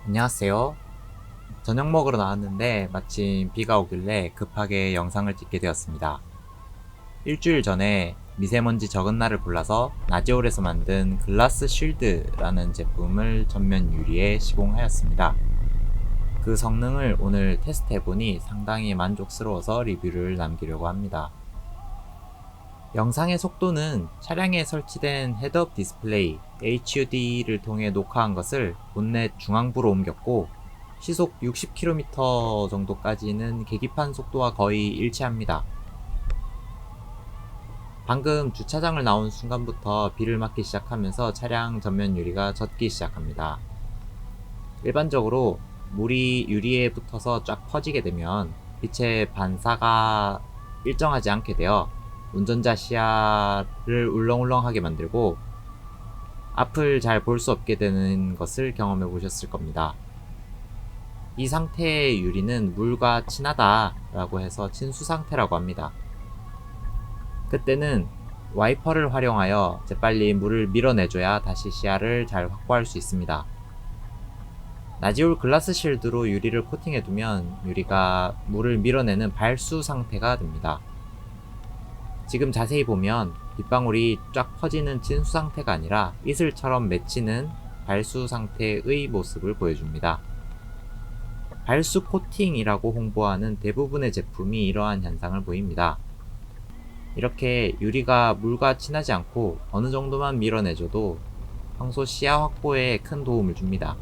안녕하세요. 저녁 먹으러 나왔는데 마침 비가 오길래 급하게 영상을 찍게 되었습니다. 일주일 전에 미세먼지 적은 날을 골라서 나지올에서 만든 글라스 쉴드라는 제품을 전면 유리에 시공하였습니다. 그 성능을 오늘 테스트해보니 상당히 만족스러워서 리뷰를 남기려고 합니다. 영상의 속도는 차량에 설치된 헤드업 디스플레이 HUD를 통해 녹화한 것을 본넷 중앙부로 옮겼고 시속 60km 정도까지는 계기판 속도와 거의 일치합니다. 방금 주차장을 나온 순간부터 비를 맞기 시작하면서 차량 전면 유리가 젖기 시작합니다. 일반적으로 물이 유리에 붙어서 쫙 퍼지게 되면 빛의 반사가 일정하지 않게 되어 운전자 시야를 울렁울렁하게 만들고 앞을 잘 볼 수 없게 되는 것을 경험해 보셨을 겁니다. 이 상태의 유리는 물과 친하다 라고 해서 친수 상태라고 합니다. 그때는 와이퍼를 활용하여 재빨리 물을 밀어내줘야 다시 시야를 잘 확보할 수 있습니다. 나지올 글라스 실드로 유리를 코팅해두면 유리가 물을 밀어내는 발수 상태가 됩니다. 지금 자세히 보면 빗방울이 쫙 퍼지는 진수 상태가 아니라 이슬처럼 맺히는 발수 상태의 모습을 보여줍니다. 발수 코팅이라고 홍보하는 대부분의 제품이 이러한 현상을 보입니다. 이렇게 유리가 물과 친하지 않고 어느 정도만 밀어내줘도 평소 시야 확보에 큰 도움을 줍니다.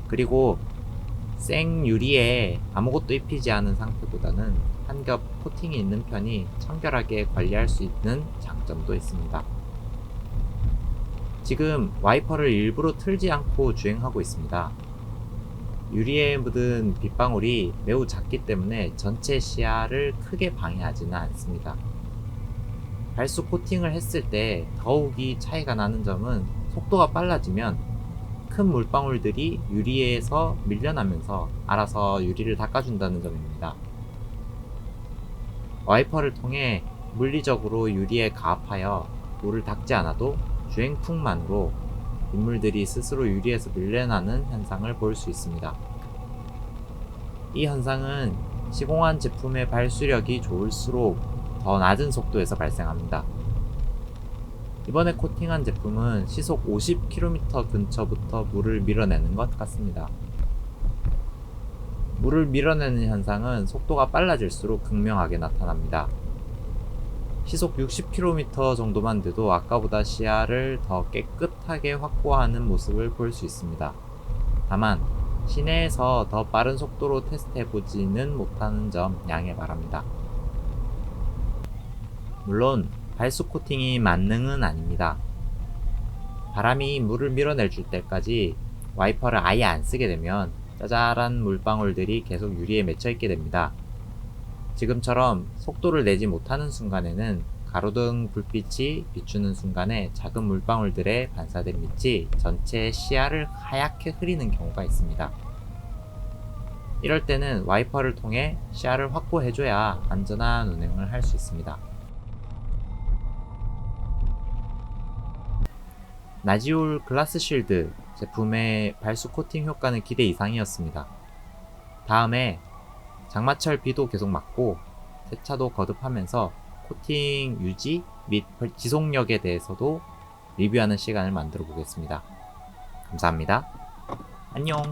그리고 생 유리에 아무것도 입히지 않은 상태보다는 한 겹 코팅이 있는 편이 청결하게 관리할 수 있는 장점도 있습니다. 지금 와이퍼를 일부러 틀지 않고 주행하고 있습니다. 유리에 묻은 빗방울이 매우 작기 때문에 전체 시야를 크게 방해하지는 않습니다. 발수 코팅을 했을 때 더욱이 차이가 나는 점은 속도가 빨라지면 큰 물방울들이 유리에서 밀려나면서 알아서 유리를 닦아준다는 점입니다. 와이퍼를 통해 물리적으로 유리에 가압하여 물을 닦지 않아도 주행풍만으로 빗물들이 스스로 유리에서 밀려나는 현상을 볼 수 있습니다. 이 현상은 시공한 제품의 발수력이 좋을수록 더 낮은 속도에서 발생합니다. 이번에 코팅한 제품은 시속 50km 근처부터 물을 밀어내는 것 같습니다. 물을 밀어내는 현상은 속도가 빨라질수록 극명하게 나타납니다. 시속 60km 정도만 돼도 아까보다 시야를 더 깨끗하게 확보하는 모습을 볼 수 있습니다. 다만 시내에서 더 빠른 속도로 테스트해보지는 못하는 점 양해 바랍니다. 물론 발수 코팅이 만능은 아닙니다. 바람이 물을 밀어낼 줄 때까지 와이퍼를 아예 안 쓰게 되면 짜잘한 물방울들이 계속 유리에 맺혀있게 됩니다. 지금처럼 속도를 내지 못하는 순간에는 가로등 불빛이 비추는 순간에 작은 물방울들의 반사된 빛이 전체 시야를 하얗게 흐리는 경우가 있습니다. 이럴 때는 와이퍼를 통해 시야를 확보해줘야 안전한 운행을 할 수 있습니다. 나지올 글라스 쉴드 제품의 발수 코팅 효과는 기대 이상이었습니다. 다음에 장마철 비도 계속 맞고 세차도 거듭하면서 코팅 유지 및 지속력에 대해서도 리뷰하는 시간을 만들어 보겠습니다. 감사합니다. 안녕.